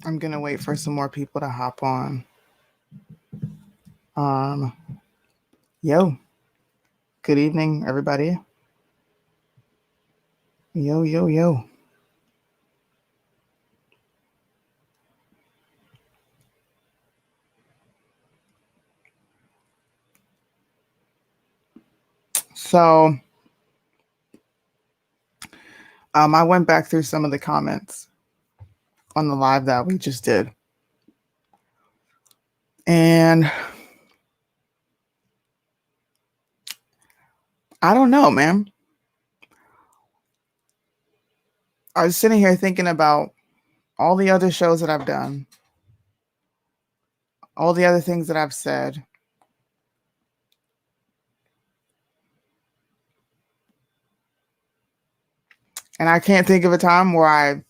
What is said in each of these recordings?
I'm gonna wait for some more people to hop on. Um, yo, good evening, everybody. Yo, yo, yo. So, I went back through some of the comments on the live that we just did, and I don't know, man. I was sitting here thinking about all the other shows that I've done, all the other things that I've said. And I can't think of a time where I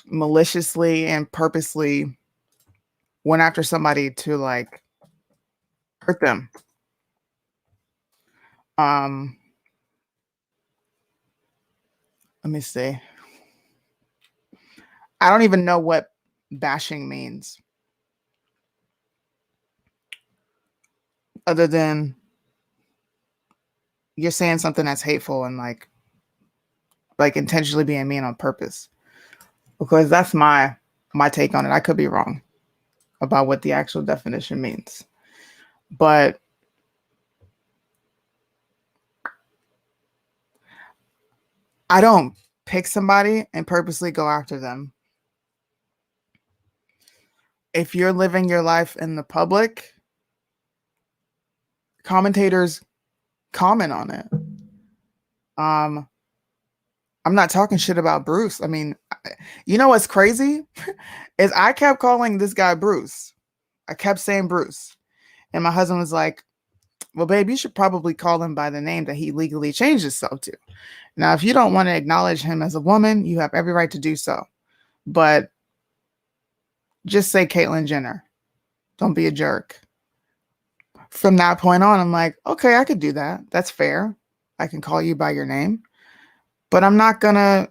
maliciously and purposely went after somebody to like hurt them. Um, let me see. I don't even know what bashing means, other than you're saying something that's hateful and like intentionally being mean on purpose. Because that's my take on it. I could be wrong about what the actual definition means. But I don't pick somebody and purposely go after them. If you're living your life in the public, commentators comment on it. I'm not talking shit about Bruce. I mean, you know what's crazy is I kept calling this guy Bruce. I kept saying Bruce. And my husband was like, well, babe, you should probably call him by the name that he legally changed himself to. Now, if you don't want to acknowledge him as a woman, you have every right to do so. But just say Caitlyn Jenner. Don't be a jerk. From that point on, I'm like, okay, I could do that. That's fair. I can call you by your name. But I'm not going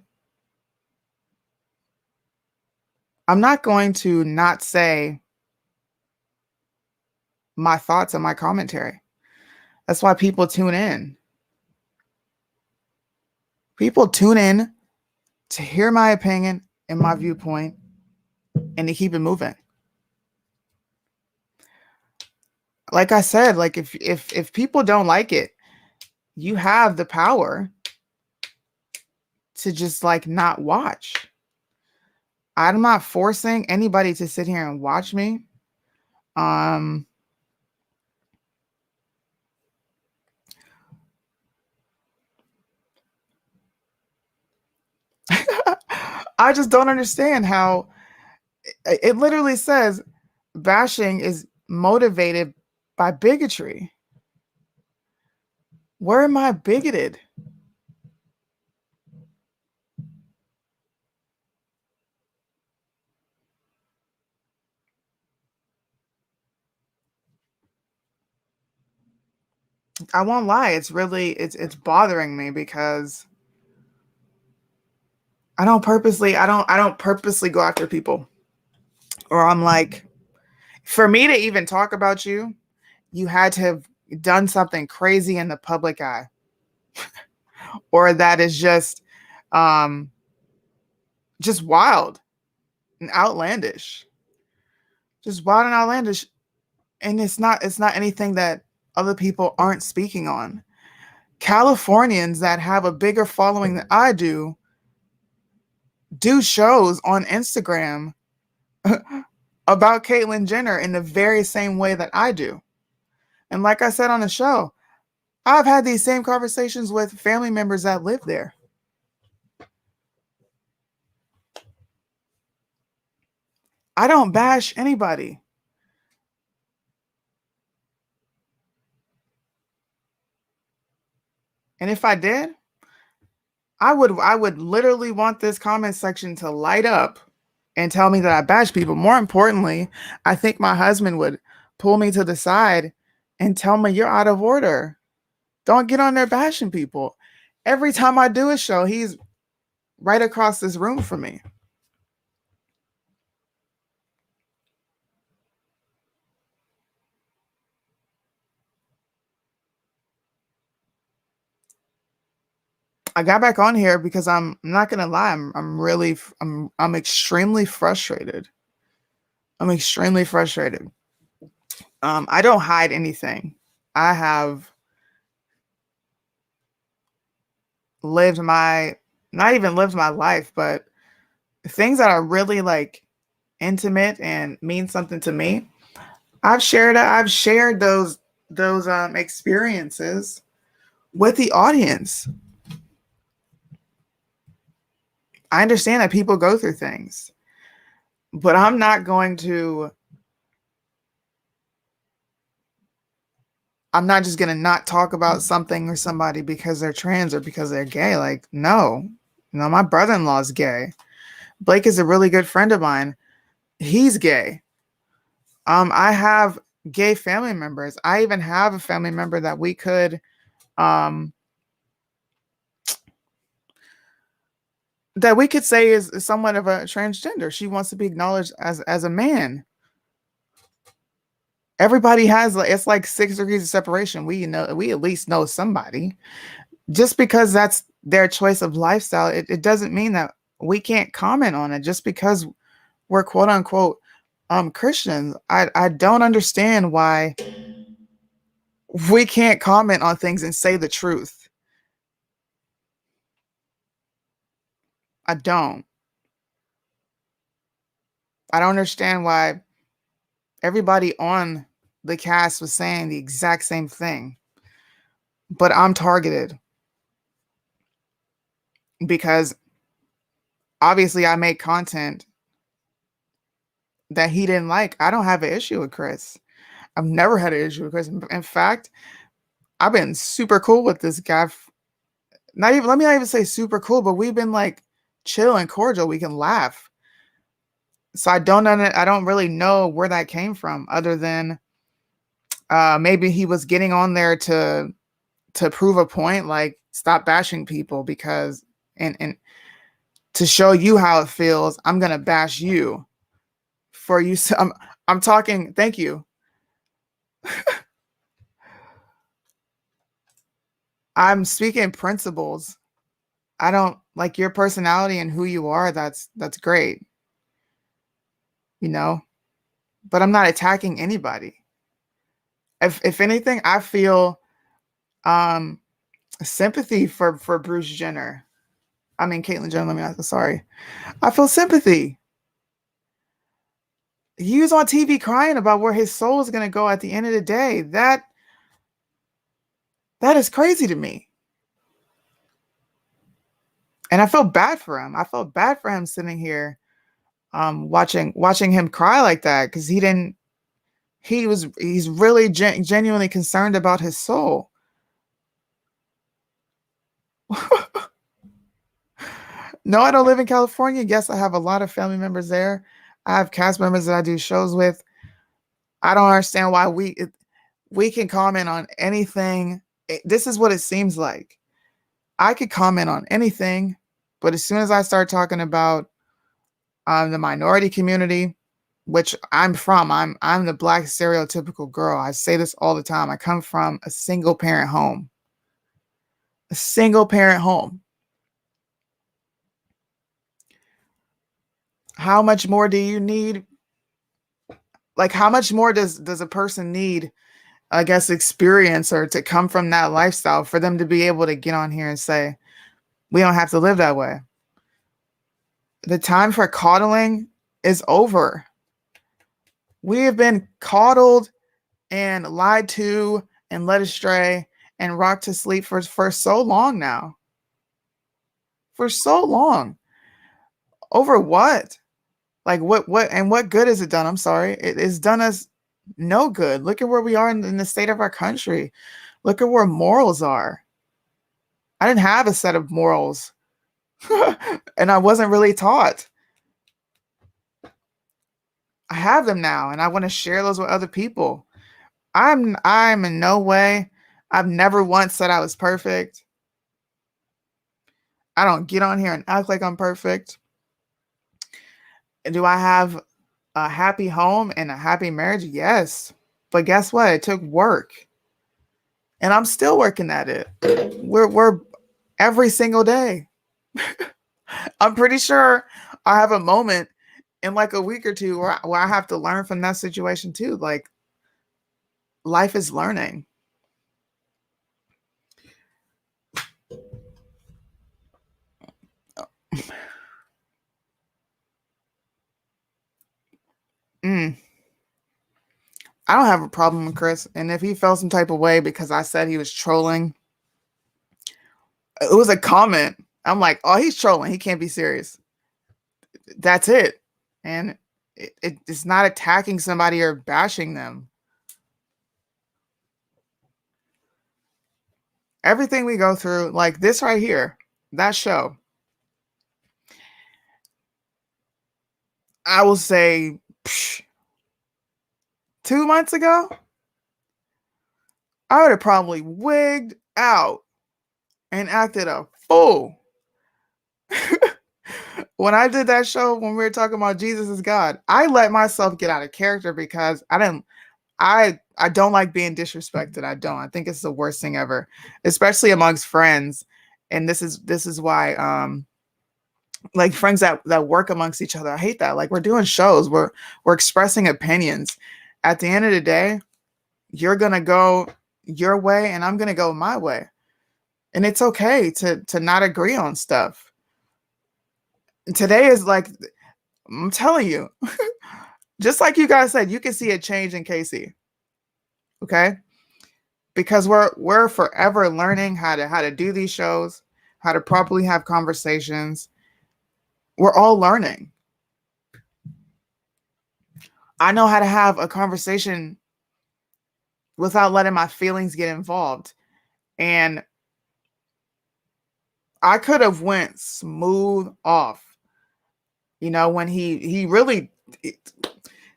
to not say my thoughts and my commentary. That's why people tune in. People tune in to hear my opinion and my viewpoint and to keep it moving. Like I said, like if people don't like it, you have the power to just like not watch. I'm not forcing anybody to sit here and watch me. I just don't understand how it literally says bashing is motivated by bigotry. Where am I bigoted? I won't lie, it's bothering me because I don't purposely go after people. Or I'm like, for me to even talk about you, you had to have done something crazy in the public eye. Or that is just wild and outlandish. Just wild and outlandish. And it's not anything that other people aren't speaking on. Californians that have a bigger following than I do shows on Instagram about Caitlyn Jenner in the very same way that I do. And like I said on the show, I've had these same conversations with family members that live there. I don't bash anybody. And if I did, I would literally want this comment section to light up and tell me that I bash people. More importantly, I think my husband would pull me to the side and tell me you're out of order. Don't get on there bashing people. Every time I do a show, he's right across this room from me. I got back on here because I'm not gonna lie, I'm extremely frustrated. I'm extremely frustrated. I don't hide anything. I have lived my not even lived my life, but things that are really like intimate and mean something to me. I've shared those experiences with the audience. I understand that people go through things, but I'm not just gonna not talk about something or somebody because they're trans or because they're gay. Like, no. No, my brother-in-law is gay. Blake is a really good friend of mine. He's gay. I have gay family members. I even have a family member that um we could say is somewhat of a transgender. She wants to be acknowledged as a man. Everybody has like it's like 6 degrees of separation. We at least know somebody. Just because that's their choice of lifestyle, it doesn't mean that we can't comment on it just because we're quote unquote Christians. I don't understand why we can't comment on things and say the truth. I don't. I don't understand why everybody on the cast was saying the exact same thing, but I'm targeted because obviously I make content that he didn't like. I don't have an issue with Chris. I've never had an issue with Chris. In fact, I've been super cool with this guy. Not even let me not even say super cool, but we've been like chill and cordial. We can laugh. So I don't really know where that came from, other than maybe he was getting on there to prove a point, like stop bashing people because and to show you how it feels, I'm gonna bash you for you. So I'm talking. Thank you. I'm speaking principles. I don't like your personality and who you are. That's great, you know. But I'm not attacking anybody. If anything, I feel um sympathy for Bruce Jenner. I mean Caitlyn Jenner. Let me not. Sorry. I feel sympathy. He was on TV crying about where his soul is gonna go at the end of the day. That is crazy to me. And I felt bad for him. I felt bad for him sitting here watching him cry like that because he's really genuinely concerned about his soul. No, I don't live in California. Yes, I have a lot of family members there. I have cast members that I do shows with. I don't understand why we can comment on anything. This is what it seems like. I could comment on anything, but as soon as I start talking about the minority community, which I'm from, I'm the black stereotypical girl. I say this all the time. I come from a single parent home. A single parent home. How much more do you need? Like how much more does a person need, I guess, experience or to come from that lifestyle for them to be able to get on here and say, we don't have to live that way. The time for coddling is over. We have been coddled and lied to and led astray and rocked to sleep for so long now. For so long. Over what? Like what good has it done? I'm sorry. It's done us no good. Look at where we are in the state of our country. Look at where morals are. I didn't have a set of morals. And I wasn't really taught. I have them now and I want to share those with other people. I'm in no way, I've never once said I was perfect. I don't get on here and act like I'm perfect. Do I have a happy home and a happy marriage? Yes. But guess what? It took work. And I'm still working at it. We're every single day. I'm pretty sure I have a moment in like a week or two where I have to learn from that situation too. Like life is learning. Mm. I don't have a problem with Chris. And if he felt some type of way because I said he was trolling, it was a comment. I'm like, oh, he's trolling. He can't be serious. That's it. And it's not attacking somebody or bashing them. Everything we go through, like this right here, that show, I will say 2 months ago, I would have probably wigged out and acted a fool. When I did that show, when we were talking about Jesus is God, I let myself get out of character because I don't like being disrespected. I don't. I think it's the worst thing ever, especially amongst friends. And this is why like friends that work amongst each other. I hate that. Like we're doing shows, we're expressing opinions. At the end of the day, you're gonna go your way and I'm gonna go my way. And it's okay to not agree on stuff. Today is like I'm telling you, just like you guys said, you can see a change in Casey. Okay? Because we're forever learning how to do these shows, how to properly have conversations. We're all learning. I know how to have a conversation without letting my feelings get involved. And I could have went smooth off. You know, when he really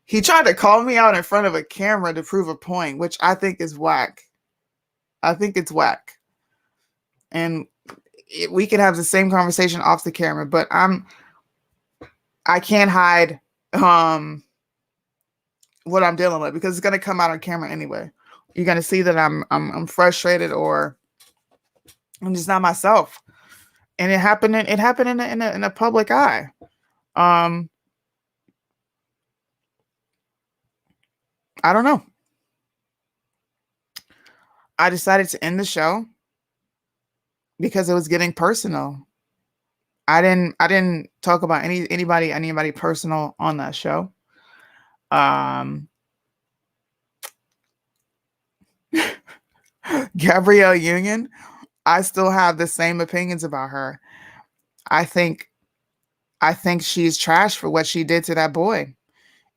he tried to call me out in front of a camera to prove a point, which I think is whack. I think it's whack. And we can have the same conversation off the camera, but I can't hide what I'm dealing with because it's gonna come out on camera anyway. You're gonna see that I'm frustrated or I'm just not myself. And it happened in a public eye. I don't know. I decided to end the show because it was getting personal. I didn't talk about anybody personal on that show. Um Gabrielle Union, I still have the same opinions about her. I think I think she's trash for what she did to that boy.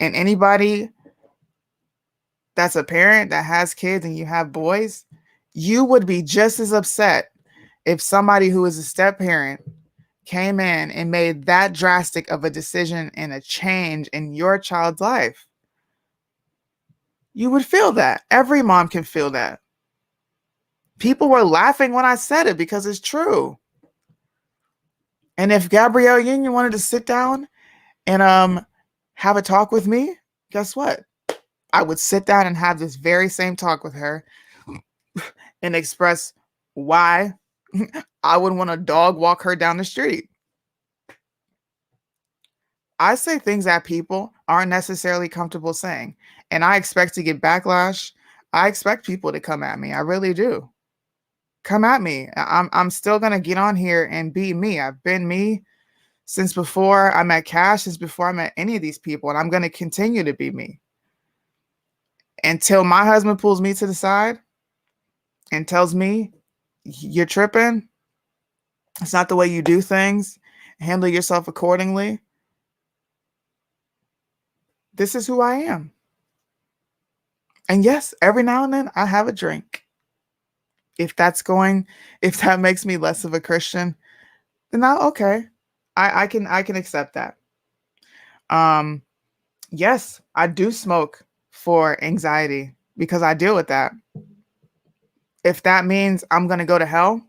And anybody that's a parent that has kids and you have boys, you would be just as upset if somebody who is a step parent came in and made that drastic of a decision and a change in your child's life. You would feel that. Every mom can feel that. People were laughing when I said it because it's true. And if Gabrielle Union wanted to sit down and have a talk with me, guess what? I would sit down and have this very same talk with her and express why I wouldn't want a dog walk her down the street. I say things that people aren't necessarily comfortable saying, and I expect to get backlash. I expect people to come at me. I really do. Come at me. I'm still gonna get on here and be me. I've been me since before I met Cash, since before I met any of these people, and I'm gonna continue to be me until my husband pulls me to the side and tells me you're tripping. It's not the way you do things. Handle yourself accordingly. This is who I am. And yes, every now and then I have a drink. If that makes me less of a Christian, then okay. I can accept that. Um, yes, I do smoke for anxiety because I deal with that. If that means I'm gonna go to hell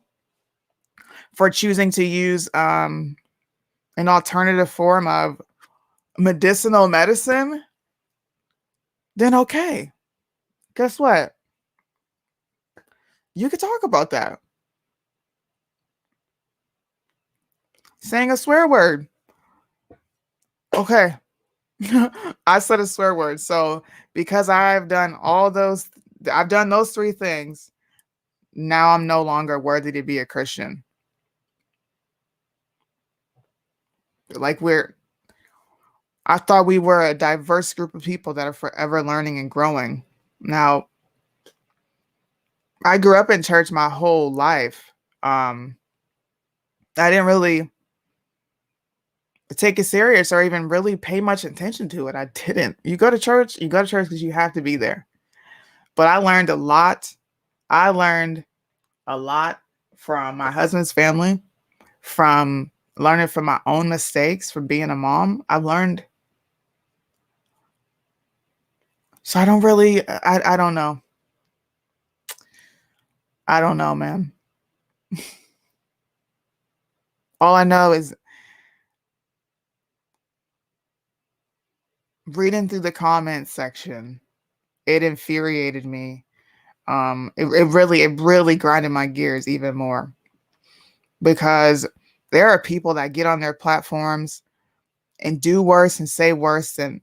for choosing to use an alternative form of medicinal medicine, then okay. Guess what? You could talk about that. saying a swear word. Okay. I said a swear word. So because I've done those three things, now I'm no longer worthy to be a Christian. Like I thought we were a diverse group of people that are forever learning and growing. Now, I grew up in church my whole life. I didn't really take it serious or even really pay much attention to it. I didn't. You go to church because you have to be there. But I learned a lot. I learned a lot from my husband's family, from learning from my own mistakes, from being a mom. I've learned. So I don't really, I don't know. I don't know, man. All I know is reading through the comments section, it infuriated me. It really grinded my gears even more because there are people that get on their platforms and do worse and say worse than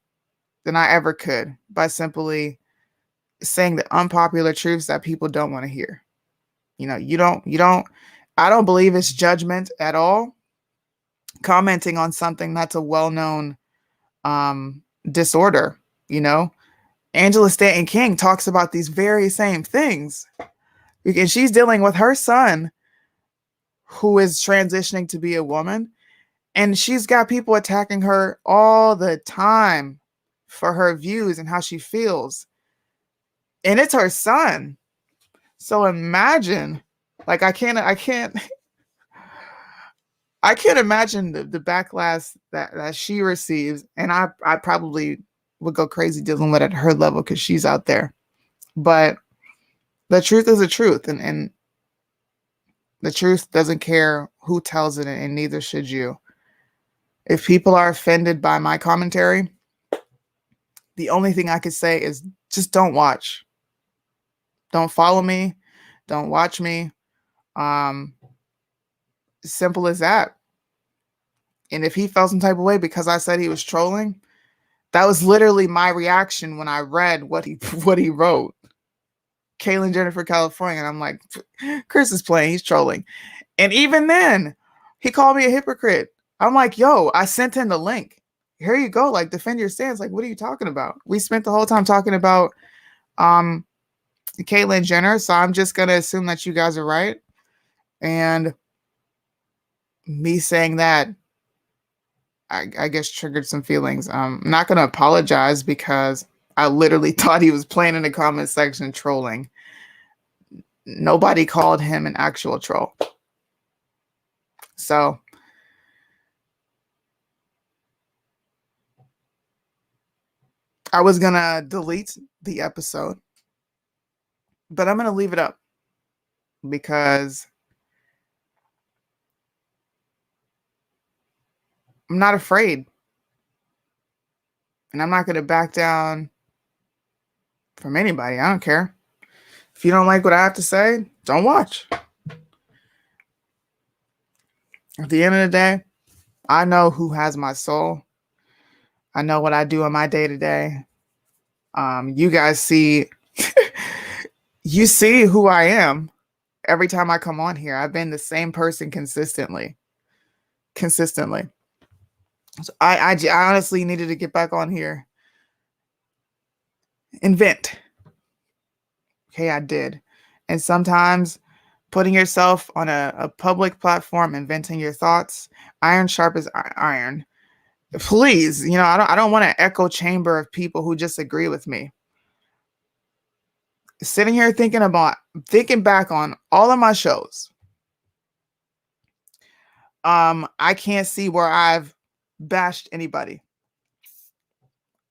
I ever could by simply saying the unpopular truths that people don't want to hear. I don't believe it's judgment at all. Commenting on something that's a well-known disorder, you know, Angela Stanton King talks about these very same things. And she's dealing with her son who is transitioning to be a woman. And she's got people attacking her all the time for her views and how she feels. And it's her son. So imagine, like I can't imagine the backlash that she receives. And I probably would go crazy dealing with it at her level because she's out there. But the truth is the truth, and the truth doesn't care who tells it, and neither should you. If people are offended by my commentary, the only thing I could say is just don't watch. Don't follow me. Don't watch me. Simple as that. And if he felt some type of way because I said he was trolling, that was literally my reaction when I read what he wrote. Caitlyn Jenner for California. And I'm like, Chris is playing. He's trolling. And even then, he called me a hypocrite. I'm like, yo, I sent him the link. Here you go. Like, defend your stance. Like, what are you talking about? We spent the whole time talking about Caitlyn Jenner. So I'm just going to assume that you guys are right. And me saying that, I guess, triggered some feelings. I'm not going to apologize because I literally thought he was playing in the comment section trolling. Nobody called him an actual troll. So I was going to delete the episode, but I'm going to leave it up because I'm not afraid. And I'm not going to back down from anybody. I don't care. If you don't like what I have to say, don't watch. At the end of the day, I know who has my soul. I know what I do in my day to day. You guys see, you see who I am every time I come on here. I've been the same person consistently. So I honestly needed to get back on here and vent. Okay, I did. And sometimes putting yourself on a public platform and venting your thoughts, iron sharp as iron. Please, I don't want an echo chamber of people who disagree with me. Sitting here thinking back on all of my shows. I can't see where I've bashed anybody.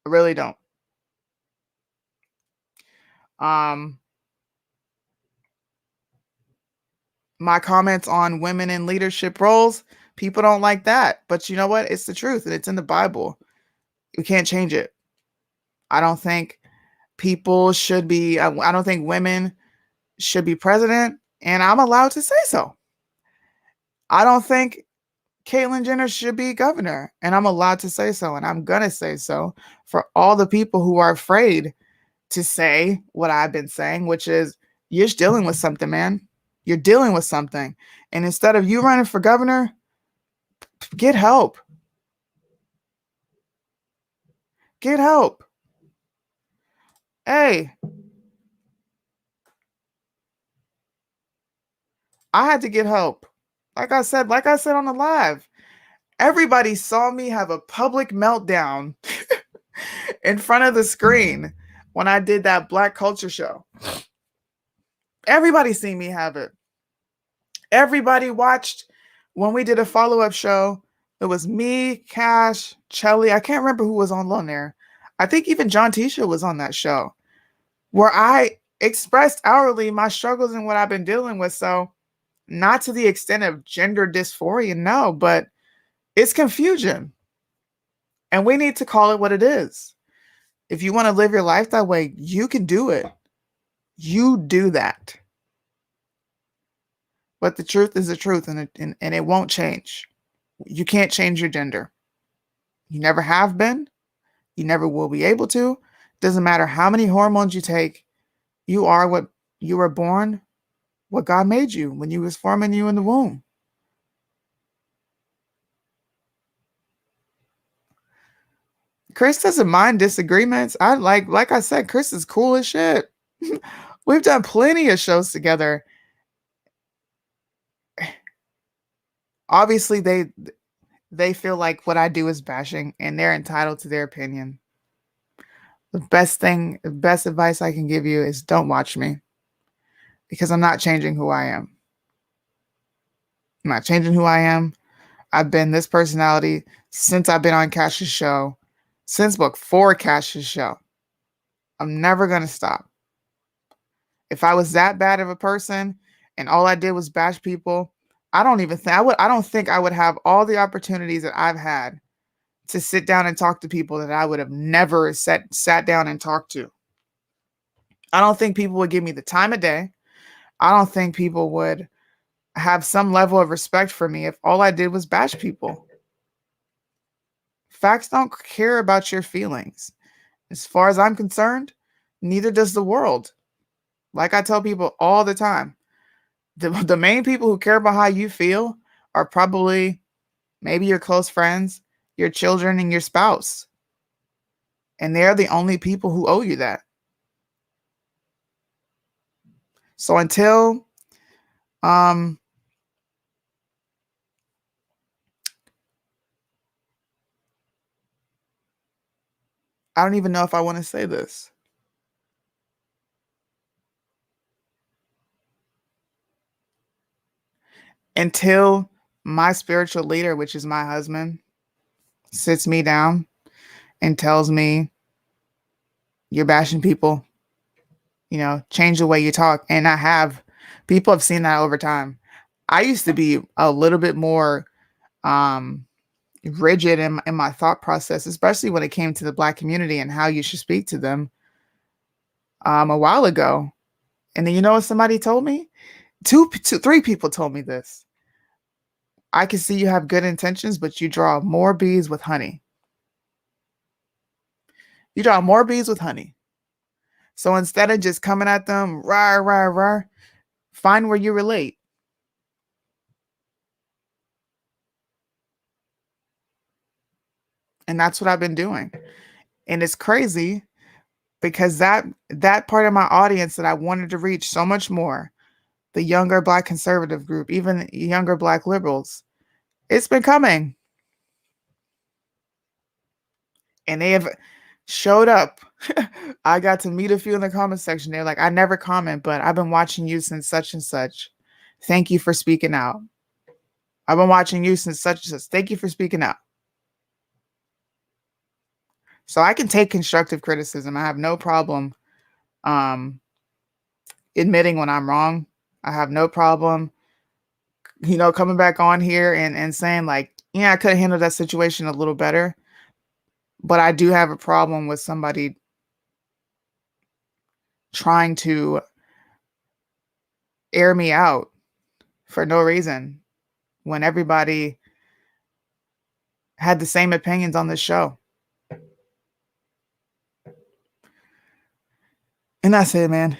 I really don't. My comments on women in leadership roles, people don't like that. But you know what? It's the truth and it's in the Bible. We can't change it. I don't think people should be, I don't think women should be president, and I'm allowed to say so. I don't think Caitlyn Jenner should be governor. And I'm allowed to say so. And I'm going to say so for all the people who are afraid to say what I've been saying, which is you're dealing with something, man. You're dealing with something. And instead of you running for governor, get help. Get help. Hey, I had to get help. Like I said on the live, everybody saw me have a public meltdown in front of the screen when I did that Black Culture show. Everybody seen me have it. Everybody watched when we did a follow-up show. It was me, Cash, Chelly. I can't remember who was on there. I think even John Tisha was on that show, where I expressed hourly my struggles and what I've been dealing with. So not to the extent of gender dysphoria, no, but it's confusion. And we need to call it what it is. If you want to live your life that way, you can do it. You do that. But the truth is the truth, and it won't change. You can't change your gender. You never have been. You never will be able to. Doesn't matter how many hormones you take. You are what you were born, what God made you when He was forming you in the womb. Chris doesn't mind disagreements. Like I said, Chris is cool as shit. We've done plenty of shows together. Obviously, they feel like what I do is bashing, and they're entitled to their opinion. The best advice I can give you is don't watch me, because I'm not changing who I am. I'm not changing who I am. I've been this personality since I've been on Cash's show, since before Cash's show. I'm never going to stop. If I was that bad of a person and all I did was bash people, I don't think I would have all the opportunities that I've had to sit down and talk to people that I would have never sat down and talked to. I don't think people would give me the time of day. I don't think people would have some level of respect for me if all I did was bash people. Facts don't care about your feelings. As far as I'm concerned, neither does the world. Like I tell people all the time, the main people who care about how you feel are probably maybe your close friends, your children, and your spouse. And they're the only people who owe you that. So until I don't even know if I want to say this. Until my spiritual leader, which is my husband, sits me down and tells me, you're bashing people, change the way you talk. And people have seen that over time. I used to be a little bit more rigid in my thought process, especially when it came to the Black community and how you should speak to them a while ago. And then you know what somebody told me? Three people told me this. I can see you have good intentions, but you draw more bees with honey. You draw more bees with honey. So instead of just coming at them, rah, rah, rah, find where you relate. And that's what I've been doing. And it's crazy because that part of my audience that I wanted to reach so much more, the younger Black conservative group, even younger Black liberals, it's been coming. And they have showed up. I got to meet a few in the comment section. They're like, I never comment, but I've been watching you since such and such. Thank you for speaking out. I've been watching you since such and such. Thank you for speaking out. So I can take constructive criticism. I have no problem admitting when I'm wrong. I have no problem, coming back on here and saying like, yeah, I could have handled that situation a little better. But I do have a problem with somebody trying to air me out for no reason when everybody had the same opinions on this show. And that's it, man.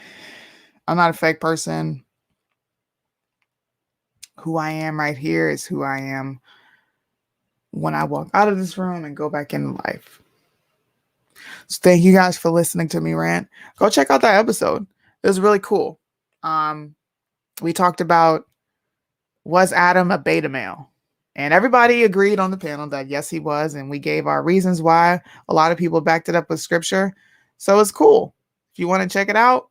I'm not a fake person. Who I am right here is who I am when I walk out of this room and go back in life. So thank you guys for listening to me rant. Go check out that episode. It was really cool. We talked about, was Adam a beta male? And everybody agreed on the panel that yes, he was. And we gave our reasons why. A lot of people backed it up with scripture. So it's cool. If you want to check it out,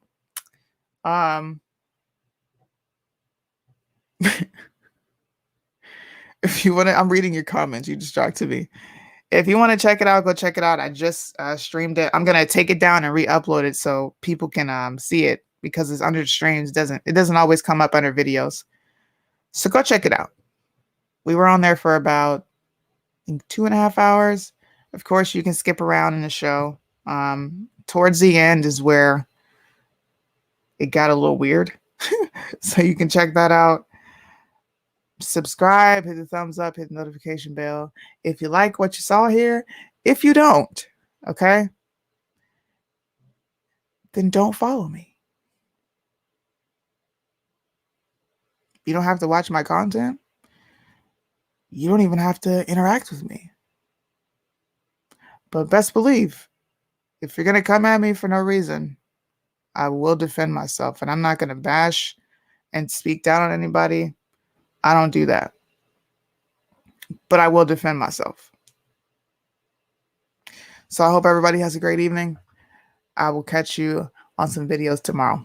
if you want to, I'm reading your comments. You distracted me. If you want to check it out, go check it out. I just streamed it. I'm gonna take it down and re-upload it so people can see it, because it's under the streams. It doesn't always come up under videos. So go check it out. We were on there for about, I think, 2.5 hours. Of course, you can skip around in the show. Towards the end is where it got a little weird. So you can check that out. Subscribe, hit the thumbs up, hit the notification bell if you like what you saw here. If you don't, okay, then don't follow me. You don't have to watch my content. You don't even have to interact with me. But best believe, if you're going to come at me for no reason, I will defend myself. And I'm not going to bash and speak down on anybody. I don't do that. But I will defend myself. So I hope everybody has a great evening. I will catch you on some videos tomorrow.